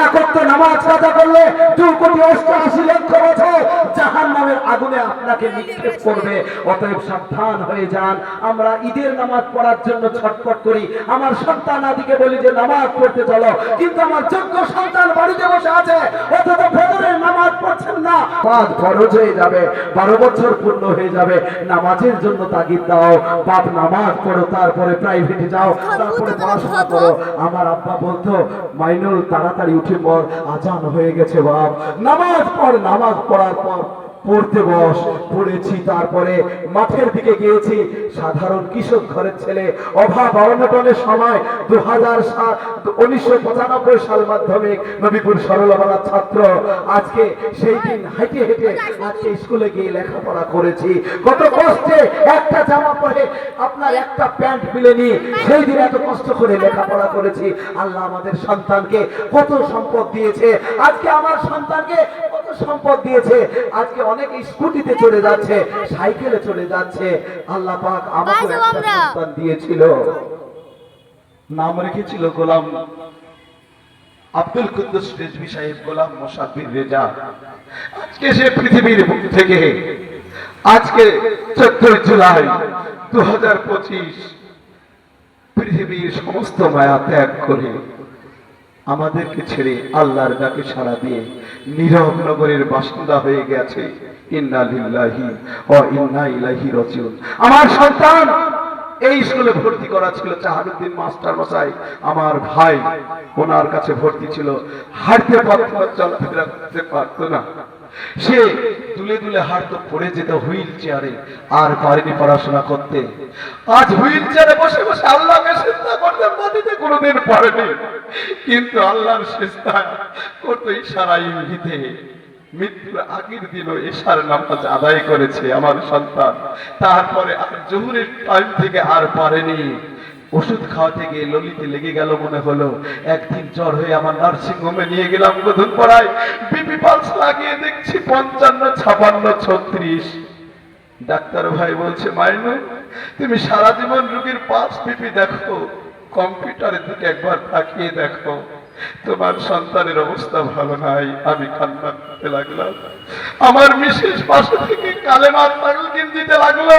একত্র নামাজ কাজা করলে 2,88,00,000 বছর জাহান্নামের আগুনে আপনাকে নিক্ষেপ করবে। অতএব সাবধান হয়ে যান। আমরা ঈদের নামাজ পড়ার জন্য ছটফট করি, আমার সন্তান আদিকে বলি যে নামাজ পড়তে চলো, কিন্তু আমার যোগ্য সন্তান বাড়িতে বসে আছে, অথচ ফজরের নামাজ পড়ছেন না। নামাজ ফরজ হয়ে যাবে, 12 বছর পূর্ণ হয়ে যাবে, নামাজের জন্য তাগিদ দাও। বাপ নামাজ পড়ো, তারপরে প্রাইভেটে যাও, তারপরে পড়াশোনা করো। আমার আব্বা বলতো, মাইনুল তাড়াতাড়ি উঠে পড়, আজান হয়ে গেছে বাপ, নামাজ পড়। নামাজ পড়ার পর পড়তে বস, পড়েছি। তারপরে মাঠের দিকে গিয়েছি, সাধারণ কৃষক ঘরের ছেলে, অভাব অনটনের সময় 1995 সাল মাধ্যমিক, নবীপুর সরলপাড়ার ছাত্র। আজকে সেই দিন হেঁটে হেঁটে আজকে স্কুলে গিয়ে লেখাপড়া করেছি। কত কষ্টে একটা জামা পরে আপনার একটা প্যান্ট মিলেনি, সেই দিন এত কষ্ট করে লেখাপড়া করেছি। আল্লাহ আমাদের সন্তানকে কত সম্পদ দিয়েছে, আজকে আমার সন্তানকে কত সম্পদ দিয়েছে। আজকে অনেক স্কুটিতে চলে যাচ্ছে, সাইকেলে চলে যাচ্ছে। আল্লাহ পাক আমাকে একটা সন্তান দিয়েছিল, নাম রেখেছিল গোলাম আব্দুল কুদ্দুস রেজভী সাহেব, গোলাম মোসাব্বির রেজা। আজকে সে পৃথিবীর বুক থেকে আজকে 14 জুলাই 2025 পৃথিবীর সমস্ত মায়া ত্যাগ করে আমাদেরকে ছেড়ে আল্লাহর ডাকে সাড়া দিয়ে নীরব নগরের বাসিন্দা হয়ে গেছে। ইন্না লিল্লাহি ওয়া ইন্না ইলাইহি রাজিউন। আমার সন্তান এই স্কুলে ভর্তি করা ছিল জাহারুদ্দিন মাস্টার মশাই, আমার ভাই, ওনার কাছে ভর্তি ছিল। হাঁটতে পারতো না, চলাফেরা করতে পারতো না, সে দুলে দুলে হাঁটতো, পড়ে যেত হুইল চেয়ারে, আর পারেনি পড়াশোনা করতে। আজ হুইল চেয়ারে বসে বসে আল্লাহকে সিজদা করতে মাটিতে কোনোদিন পারেনি, কিন্তু আল্লাহর সিজদা করতে ইশারা ইঙ্গিতে মৃত্যুর আগের দিনও এশার নামাজ আদায় করেছে আমার সন্তান। তারপরে আর জোহরের টাইম থেকে আর পারেনি। ওষুধ খাওয়াতে গিয়ে ললিতে লেগে গেল মনে হলো। একদিন জ্বর হয়ে আমার নার্সিং হোমে নিয়ে গেলাম গোধন পড়ায়, বিপি পালস লাগিয়ে দেখছি 55, 56, 36। ডাক্তার ভাই বলছে, মাইনু তুমি সারা জীবন রোগীর পালস বিপি দেখো, কম্পিউটারের দিকে একবার তাকিয়ে দেখো। তোমার সন্তানের অবস্থা ভালো নাই। আমি কান্না করতে লাগলাম। আমার মিসেস পাশে থেকে কালেমার তালকিন দিতে লাগলো।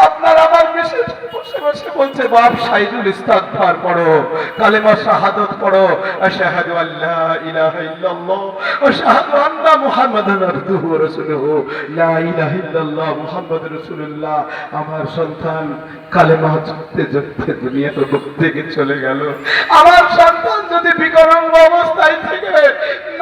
আপনার আমার মিসেস বসে বসে বলছে, বাপ সাইদুল ইস্তিগফার পড়ো, কালেমা শাহাদাত পড়ো, আশহাদু আল্লা ইলাহা ইল্লাল্লাহ ওয়া আশহাদু আন্না মুহাম্মাদান আবদুহু ওয়া রাসূলুহু, লা ইলাহা ইল্লাল্লাহ মুহাম্মাদুর রাসূলুল্লাহ। আমার সন্তান কালেমা জপতে জপতে দুনিয়া থেকে চলে গেল। আমার সন্তান যদি বিকলাঙ্গ অবস্থায় থেকে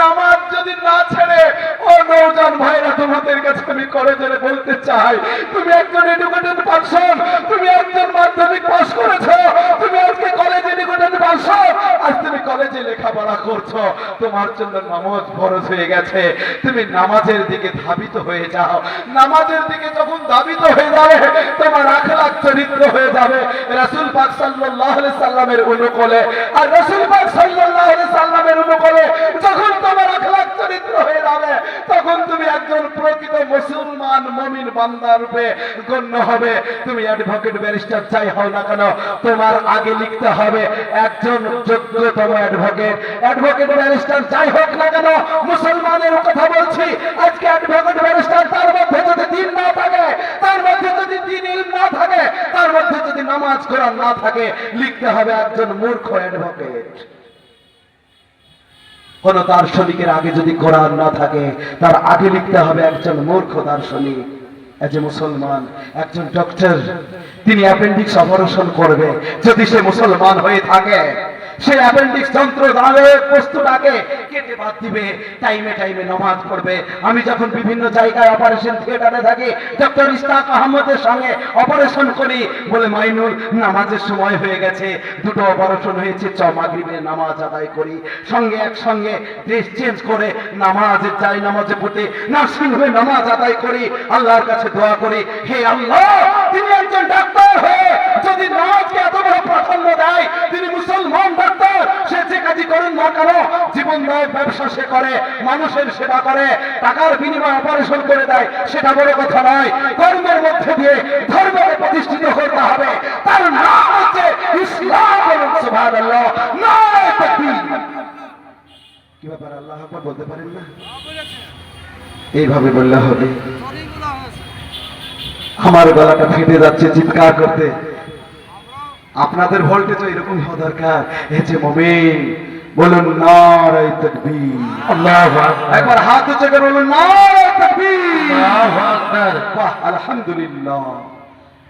নামাজ যদি না ছেড়ে, ও নওজোয়ান ভাইরা, তোমাদের কাছে আমি করে জোরে বলতে চাই, তুমি একজন এডুকেটেড পারসন, তুমি একজন মাধ্যমিক পাস করেছো, তুমি আজকে কলেজে এডুকেটেড পারসন, আজ তুমি কলেজে লেখাপড়া করছো, তোমার জন্য নামাজ ফরজ হয়ে গেছে। তুমি নামাজের দিকে ধাবিত হয়ে যাও। নামাজের দিকে যখন ধাবিত হয়ে যাবে, তোমার আখলাক চরিত্র হয়ে যাবে রাসূল পাক সাল্লাল্লাহু আলাইহি সাল্লামের অনুকূলে। আর রাসূল পাক সাল্লাল্লাহু আলাইহি সাল্লামের অনুকূলে যখন তোমার আখলাক চরিত্র হয়ে যাবে, তখন তুমি একজন প্রকৃত মুসলমান মুমিন বান্দা রূপে গণ্য হবে। তুমি অ্যাডভোকেট ব্যারিস্টার যাই হও না কেন, তোমার আগে লিখতে হবে একজন যোগ্যতম অ্যাডভোকেট। অ্যাডভোকেট ব্যারিস্টার যাই হোক না কেন, মুসলমানের কথা বলছি, আজকে অ্যাডভোকেট ব্যারিস্টার, তার মধ্যে যদি দিন না থাকে, তার মধ্যে যদি দিন ইলম না থাকে, তার মধ্যে যদি নামাজ কোরআন না থাকে, লিখতে হবে একজন মূর্খ অ্যাডভোকেট। কোন দার্শনিকের আগে যদি কোরআন না থাকে, তার আগে লিখতে হবে একজন মূর্খ দার্শনিক। এজ এ মুসলমান একজন ডক্টর, তিনি অ্যাপেন্ডিক্স অপারেশন করবে, যদি সে মুসলমান হয়ে থাকে, সে অ্যাপেন্ডিক্স যন্ত্র দ্বারা বস্তুটাকে কেটে বাদ দিবে, টাইমে টাইমে নামাজ পড়বে। আমি যখন বিভিন্ন জায়গায় অপারেশন থিয়েটারে থাকি, ডক্টর ইশতাক আহমদের সঙ্গে অপারেশন করি, বলে মাইনুল নামাজের সময় হয়ে গেছে, দুটো অপারেশন হয়েছে, মাগরিবে নামাজ আদায় করি। সঙ্গে একসঙ্গে ড্রেস চেঞ্জ করে নামাজে যাই, নামাজে পড়তে নার্সিং হোমে নামাজ আদায় করি, আল্লাহর কাছে দোয়া করি, হে আল্লাহ, তিনি একজন ডাক্তার হয়ে যদি নামাজকে এত বড় প্রাধান্য দেয়, তিনি মুসলমান ডাক্তার, সে যে কাজই করেন না কেন, জীবনদায়ক ব্যবসা সে করে, মানুষের সেবা করে, টাকার বিনিময়ে অপারেশন করে দেয়, সেটা বড় কথা নয়। কর্মের মধ্যে দিয়ে ধর্মকে প্রতিষ্ঠিত করতে হবে, তার নাম হচ্ছে ইসলাম। সুবহানাল্লাহ, নারে তাকবীর। কি ব্যাপার, আল্লাহু আকবার বলতে পারেন না? এইভাবে বললে হবে। আমার গলাটা ফেটে যাচ্ছে চিৎকার করতে। আপনাদের ভোল্টেজ এরকম হওয়া দরকার। এই যে মুমিন, বলুন নারে তাকবীর। আল্লাহু আকবার। একবার হাত উঁচু করে বলুন নারে তাকবীর। আল্লাহু আকবার। বাহ, আলহামদুলিল্লাহ।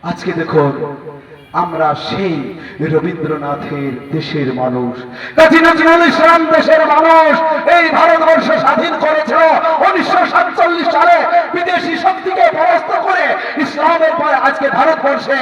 আজকে দেখুন, আমরা সেই রবীন্দ্রনাথের দেশের মানুষ, কাজী নজরুল ইসলাম দেশের মানুষ। এই ভারতবর্ষ স্বাধীন করেছিল 1947 সালে, বিদেশি শক্তিকে পরাস্ত করে ইসলামের পর আজকে ভারতবর্ষে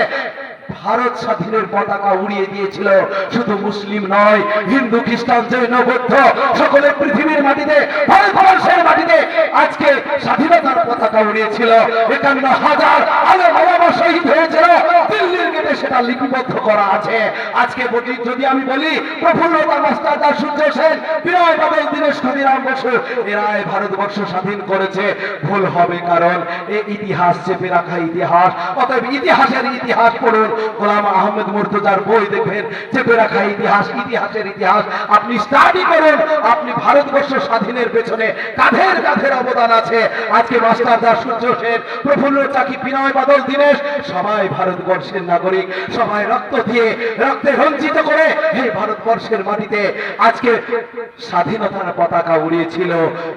ভারত স্বাধীনের পতাকা উড়িয়ে দিয়েছিল। শুধু মুসলিম নয়, হিন্দু, খ্রিস্টান, জৈন, বৌদ্ধ, সকলে পৃথিবীর মাটিতে, ভারতবর্ষের মাটিতে আজকে স্বাধীনতার পতাকা উড়িয়েছিল। 51,000 আলেম ওলামা শহীদ হয়েছিল, দিল্লির গেটে সেটা লিপিবদ্ধ করা আছে। আজকে যদি আমি বলি, প্রফুল্লতা মাস্টারদা, সূর্য সেন, বিনয় বাদল, দীনেশ ক্ষুদিরাম বসু, এরা ভারতবর্ষ স্বাধীন করেছে, ভুল হবে, কারণ এই ইতিহাস চেপে রাখা ইতিহাস। অতএব ইতিহাসের ইতিহাস পড়ুন, গোলাম আহমেদ মুর্তজার বই দেখবেন, চেপে রাখা ইতিহাস, ইতিহাসের ইতিহাস আপনি স্টাডি করুন। আপনি ভারতবর্ষ স্বাধীনের পেছনে কাঁধের কাঁধের অবদান আছে। আজকে মাস্টারদা, সূর্য সেন, প্রফুল্ল চাকি, বিনয় বাদল, দীনেশ, সবাই ভারতবর্ষের নাগরিক, সবাই রক্ত দিয়ে, রক্তে রঞ্জিত করে এই ভারতবর্ষের মাটিতে আজকে স্বাধীনতার পতাকা উড়িয়েছিল।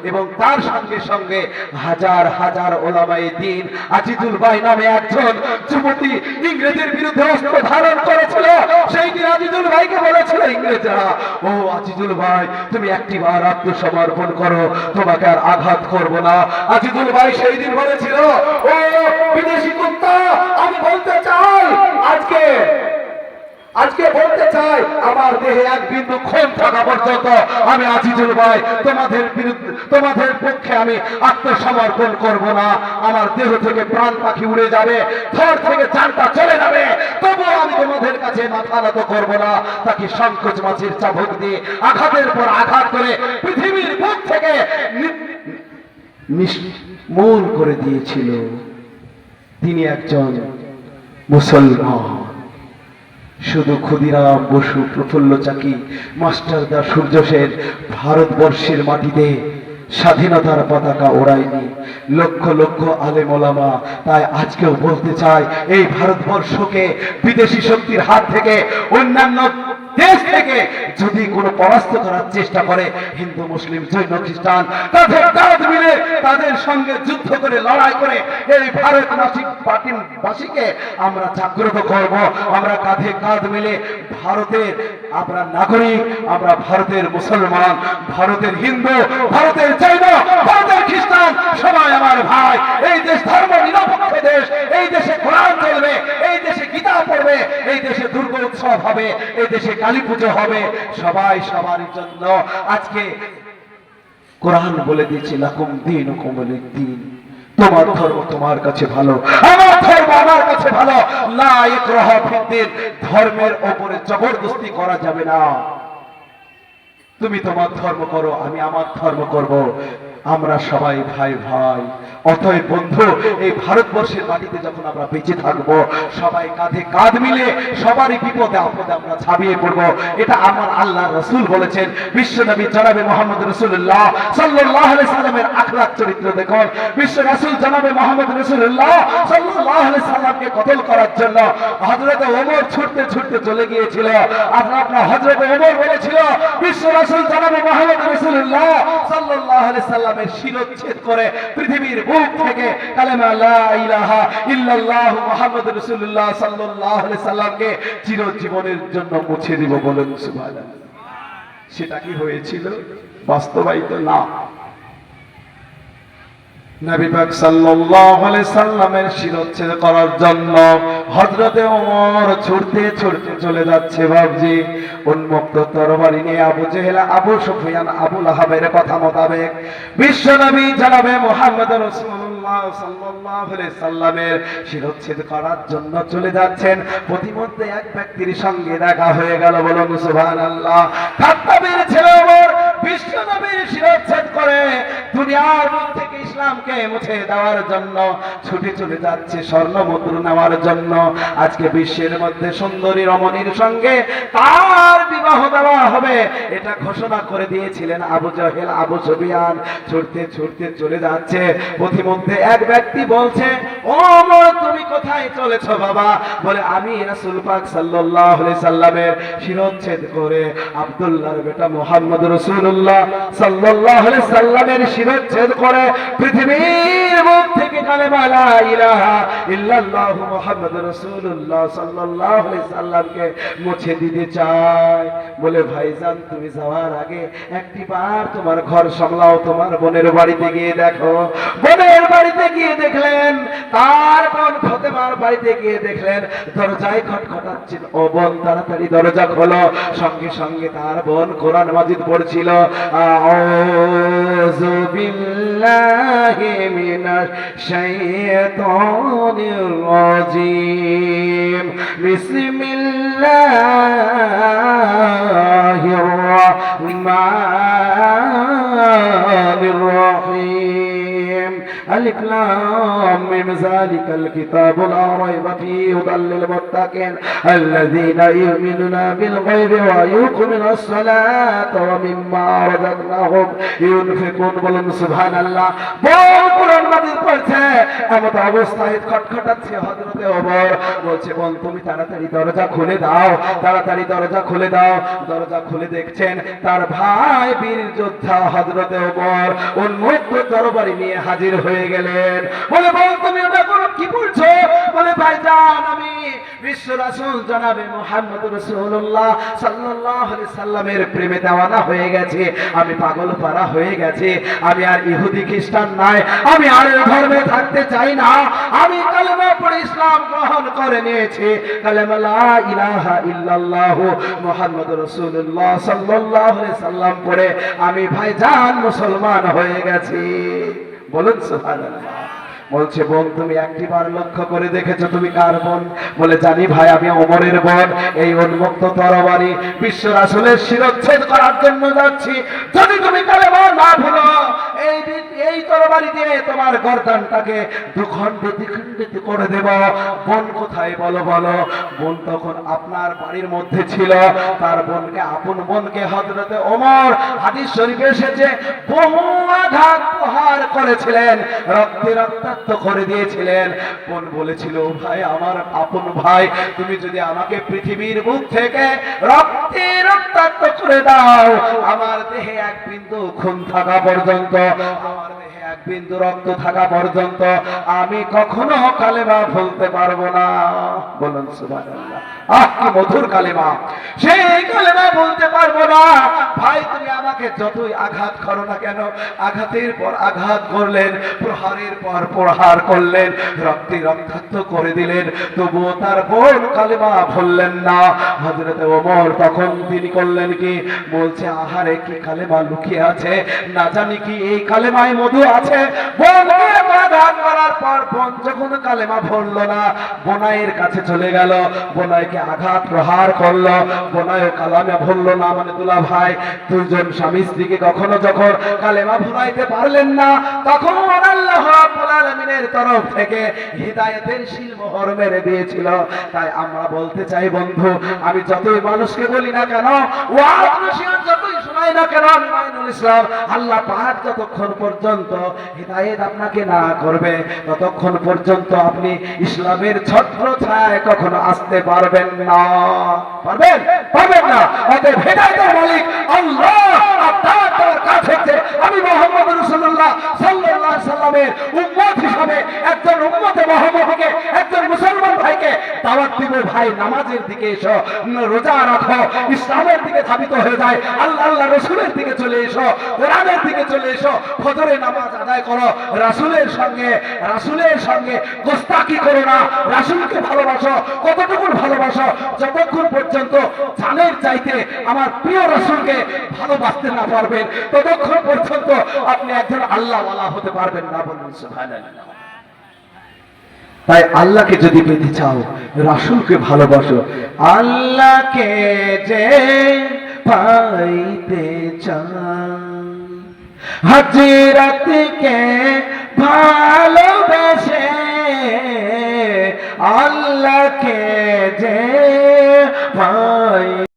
এবং তার সঙ্গে সঙ্গে হাজার হাজার ওলামায়ে দ্বীন, আজিজুল ভাই নামে একজন যুবতী ইংরেজের বিরুদ্ধে অস্ত্র ধারণ করেছিল। সেই দিন আজিজুল ভাইকে বলেছিল ইংরেজরা, ও আজিজুল ভাই, তুমি একটিবার আত্মসমর্পণ করো, তোমাকে আর আঘাত করবো না। আজিজুল ভাই সেই দিন বলেছিল, ও বিদেশি কুত্তা, আমি বলতে চাই, আজকে বলতে চাই, আমার দেহে এক বিন্দু খুন থাকা পর্যন্ত আমি আজিজুল ভাই তোমাদের বিরুদ্ধে, তোমাদের পক্ষে আমি আত্মসমর্পণ করব না। আমার দেহ থেকে প্রাণ পাখি উড়ে যাবে, ধর থেকে জানটা চলে যাবে, তবুও আমি তোমাদের কাছে মাথা নত করব না। তাকে সংকোচ মাছের চাবুক দিয়ে আঘাতের পর আঘাত করে পৃথিবীর বুক থেকে নির্মূল করে দিয়েছিল। তিনি একজন মুসলমান। শুধু ক্ষুদিরাম বসু, প্রফুল্ল চাকি, মাস্টারদা, সূর্য সেন ভারতবর্ষের মাটিতে স্বাধীনতার পতাকা ওড়ায়নি। লক্ষ লক্ষ আলেম ওলামা তাই আজকেও বলতে চাই, এই ভারতবর্ষকে বিদেশি শক্তির হাত থেকে, অন্যান্য দেশ থেকে যদি কোনো পরাস্ত করার চেষ্টা করে, হিন্দু, মুসলিম, জৈন, খ্রিস্টান তাদের কাঁধ মিলে তাদের সঙ্গে যুদ্ধ করে, লড়াই করে এই ভারতবাসীকে আমরা জাগ্রত করব। আমরা কাঁধে কাঁধ মিলে ভারতের আমরা নাগরিক, আমরা ভারতের মুসলমান, ভারতের হিন্দু, ভারতের জৈন, ভারতের খ্রিস্টান সবাই আমার ভাই। এই দেশ ধর্ম নিরপেক্ষ দেশ, এই দেশে কোরআন চলবে, এই দেশে গীতা পড়বে, এই দেশে দুর্গা উৎসব হবে, এই দেশে কালী পুজো হবে। সবাই সবার জন্য আজকে কোরআন বলে দিয়েছে, লাকুম দীনুকুম ওয়ালিদ্দীন। তোমার ধর্ম তোমার কাছে ভালো, আমার ধর্ম আমার কাছে ভালো। লা ইকরাহা ফিদ্দীন, ধর্মের উপরে জবরদস্তি করা যাবে না। তুমি তোমার ধর্ম করো, আমি আমার ধর্ম করব, আমরা সবাই ভাই ভাই। অতএব বন্ধু, এই ভারতবর্ষের মাটিতে যখন আমরা বেঁচে থাকবো, সবাই কাঁধে কাঁধ মিলে সবারই বিপদে আপদে আমরা ঝাঁপিয়ে পড়বো। এটা আমার আল্লাহ রাসূল বলেছেন। বিশ্বনবী জনাবে মুহাম্মদ রাসূলুল্লাহ সাল্লাল্লাহু আলাইহি সাল্লামের আখলাক চরিত্র দেখুন। বিশ্ব রাসূল জনাবে মুহাম্মদ রাসূলুল্লাহ সাল্লাল্লাহু আলাইহি সাল্লামকে কতল করার জন্য হযরত ওমর ছুটতে ছুটতে চলে গিয়েছিল। আপনার হযরত ওমর বলেছিল, বিশ্ব রাসূল জনাবে মুহাম্মদ রাসূলুল্লাহ সাল্লাল্লাহু আলাইহি সাল্লামের শিরচ্ছেদ করে পৃথিবীর বুক থেকে কালেমা লা ইলাহা ইল্লাল্লাহ মুহাম্মাদুর রাসূলুল্লাহ সাল্লাল্লাহু আলাইহি সাল্লামকে চিরজীবনের জন্য মুছে দিব। বলেন সুবহানাল্লাহ। সেটা কি হয়েছিল? বাস্তবায়িত না। নবী পাক সাল্লাল্লাহু আলাইহি সাল্লামের শিরচ্ছেদ করার জন্য হযরতে ওমর ছুটতে ছুটতে চলে যাচ্ছে। বাবজি, উন্মুক্ত তরবারি নিয়ে আবু জেহেল, আবু সুফিয়ান, আবু লাহাবের কথা মোতাবেক বিশ্বনবী জনাবে মুহাম্মদ রাসূলুল্লাহ সাল্লাল্লাহু আলাইহি সাল্লামের শিরচ্ছেদ করার জন্য চলে যাচ্ছেন। প্রতিমধ্যে এক ব্যক্তির সঙ্গে দেখা হয়ে গেল। বলুন সুবহানাল্লাহ। খাত্তাবের ছেলে ওমর বিশ্বনবীর শিরচ্ছেদ করে দুনিয়ার বুক থেকে ইসলামকে মুছে দেওয়ার জন্য ছুটে চলে যাচ্ছে স্বর্ণ মুদ্রা নেওয়ার জন্য। আজকে বিশ্বের মধ্যে সুন্দরী রমণীর সঙ্গে তার বিবাহ দেওয়া হবে, এটা ঘোষণা করে দিয়েছিলেন আবু জেহেল, আবু সুফিয়ান। ছুটতে ছুটতে চলে যাচ্ছে। প্রতিমধ্যে এক ব্যক্তি বলছে, ওমর তুমি কোথায় চলেছো বাবা? বলে, আমি রাসূল পাক সাল্লাল্লাহু আলাইহি সাল্লামের শিরচ্ছেদ করে আব্দুল্লাহর বেটা মুহাম্মদ রাসূলুল্লাহ সাল্লাল্লাহু আলাইহি সাল্লামের শিরচ্ছেদ করে পৃথিবীর বুক থেকে কালেমা লা ইলাহা ইল্লাল্লাহ মুহাম্মাদুর রাসূলুল্লাহ সাল্লাল্লাহু আলাইহি সাল্লামকে মুছে দিতে চাই। বলে, ভাইজান তুমি যাওয়ার আগে একটি বার তোমার ঘর সামলাও, তোমার বোনের বাড়িতে গিয়ে দেখো। বোনের বাড়িতে গিয়ে দেখলেন, তার বোন ফাতেমার বাড়িতে গিয়ে দেখলেন দরজায় খটখটাচ্ছেন। ও বোন, তাড়াতাড়ি দরজা খোলো। সঙ্গে সঙ্গে তার বোন কোরআন মাজিদ পড়ছিল। আউযু বিল্লাহি মিনাশ শাইতানির রাজীম, বিসমিল্লাহির রাহমানির রাহিম। আলিফ লাম মিম যালিকাল কিতাবু লা রাইবা ফীহি হুদাল লিল মুত্তাকিন আল্লাযীনা ইউমিনুনা বিল গায়বি ওয়া ইউকিমুনাস সালাতা ওয়া মিম্মা রাযাকনাহুম ইউনফিকুন। বলুন সুবহানাল্লাহ। বল কোরআন মাজিদ পড়ছে, এমন অবস্থায় খটখটাচ্ছে হযরতে ওমর। বলছে, বোন তুমি তাড়াতাড়ি দরজা খুলে দাও, তাড়াতাড়ি দরজা খুলে দাও। দরজা খুলে দেখছেন তার ভাই বীর যোদ্ধা হযরতে ওমর উন্মুক্ত তরবারি নিয়ে হাজির হয়ে গেলেন। বলে, বোন তুমি ওটা করো কি বলছো? বলে, ভাইজান আমি বিশ্ব রাসূল জনাবে মুহাম্মদ রাসূলুল্লাহ সাল্লাল্লাহু আলাইহি সাল্লামের প্রেমে দেওয়ানা হয়ে গেছে, আমি পাগল পারা হয়ে গেছে। আমি আর ইহুদি খ্রিস্টান নাই, আমি আর এই ধর্মে থাকতে চাই না। আমি কালেমা পড়ে ইসলাম গ্রহণ করে নিয়েছি। কালেমা লা ইলাহা ইল্লাল্লাহ মুহাম্মাদুর রাসূলুল্লাহ সাল্লাল্লাহু আলাইহি সাল্লাম পড়ে আমি ভাইজান মুসলমান হয়ে গেছি। বলুন সুবহানাল্লাহ। বলছে বোন তুমি একটিবার লক্ষ্য করে দেখেছো তুমি কার বোন? বলে জানি ভাই আমি ওমরের বোন। এই উন্মুক্ত তরবারি বিশ্ব রাসূলের শিরচ্ছেদ করার জন্য যাচ্ছি। যদি তুমি কালেমা না ভুলো এই তরবারি দিয়ে তোমার গর্দানটাকে দ্বিখণ্ডিত করে দেব। বোন কোথায় বলো বলো? বোন তখন আপনার বাড়ির মধ্যে ছিল। তার বোনকে আপন বোনকে হযরতে ওমর হাদিস শরীফে এসেছে বহু আঘাত প্রহার করেছিলেন, রক্তে রক্তাক্ত করে দিয়েছিলেন। বোন বলেছিল ভাই আমার আপন ভাই তুমি যদি আমাকে পৃথিবীর বুক থেকে রক্তে রক্তাক্ত করে দাও, আমার দেহে এক বিন্দু খুন থাকা পর্যন্ত, আমার দেহে এক বিন্দু রক্ত থাকা পর্যন্ত আমি কখনো কালেমা বলতে পারবো না। বলুন সুবহানাল্লাহ। আহ কি মধুর কালেমা! সেই কালেমা বলতে পারবো না। ভাই তুমি আমাকে যতই আঘাত করো না কেন, আঘাতের পর আঘাত করলেন, প্রহারের পর প্রহার করলেন, রক্তে রক্তাক্ত করে দিলেন, তবুও তার বোন কালেমা বললেন না। হযরতে ওমর তখন তিনি করলেন কি? বলছে আহারে কি কালেমা লুকিয়ে আছে, না জানি কি এই কালেমায় মধু আছে। বোনকে আঘাত করার পর বোন যখন কালেমা পড়ল না, বোনাইয়ের কাছে চলে গেল, বোনাইকে আঘাত প্রহার করলো, বোনাইও কালেমা বলল না। মানে দুলা ভাই দুইজন স্বামী স্ত্রীকে কখনো যখন কালেমা ভুলাইতে পারলেন না, তখন আল্লাহ রাব্বুল আলামিনের তরফ থেকে হিদায়াতের শিলমোহর মেরে দিয়েছিল। তাই আমরা বলতে চাই বন্ধু, আমি যতই মানুষকে বলি না কেন, ওয়াজ নসিহত যতই শোনাই না কেন, ইমানুল ইসলাম আল্লাহ পাক যতক্ষণ পর্যন্ত হিদায়াত আপনাকে না করবে ততক্ষণ পর্যন্ত আপনি ইসলামের ছত্র ছায়ায় কখনো আসতে পারবেন না। পারবেন? পারবেন না। অতএব হিদায়াতের মালিক আল্লাহ। আপনার কাজ হচ্ছে আমি মুহাম্মদ রাসূলুল্লাহ সাল্লাল্লাহু আলাইহি সাল্লামের উম্মত হিসাবে একজন উম্মতে মুহাম্মদকে, একজন মুসলমান ভাইকে দাওয়াত দিব, ভাই নামাজের দিকে এসো, রোজা রাখো, ইসলামের দিকে ধাবিত হয়ে যায়, আল্লাহ রাসূলের দিকে চলে এসো, কোরআনের দিকে চলে এসো, ফজরের নামাজ আদায় করো, রাসূলের সঙ্গে গোস্তাকি করো না, রাসূলকে ভালোবাসো। কতটুকু ভালোবাসো? যতক্ষণ পর্যন্ত জানের চাইতে আমার প্রিয় রাসূলকে ভালোবাসতে না পারবেন ততক্ষণ পর্যন্ত আপনি একজন আল্লাহওয়ালা হতে পারবেন না। বলুন সুবহানাল্লাহ। তাই আল্লাহকে যদি পেতে চাও রাসূলকে ভালোবাসো। আল্লাহকে যে পাইতে চাও হযরতকে ভালোবেসে, আল্লাহকে যে পাই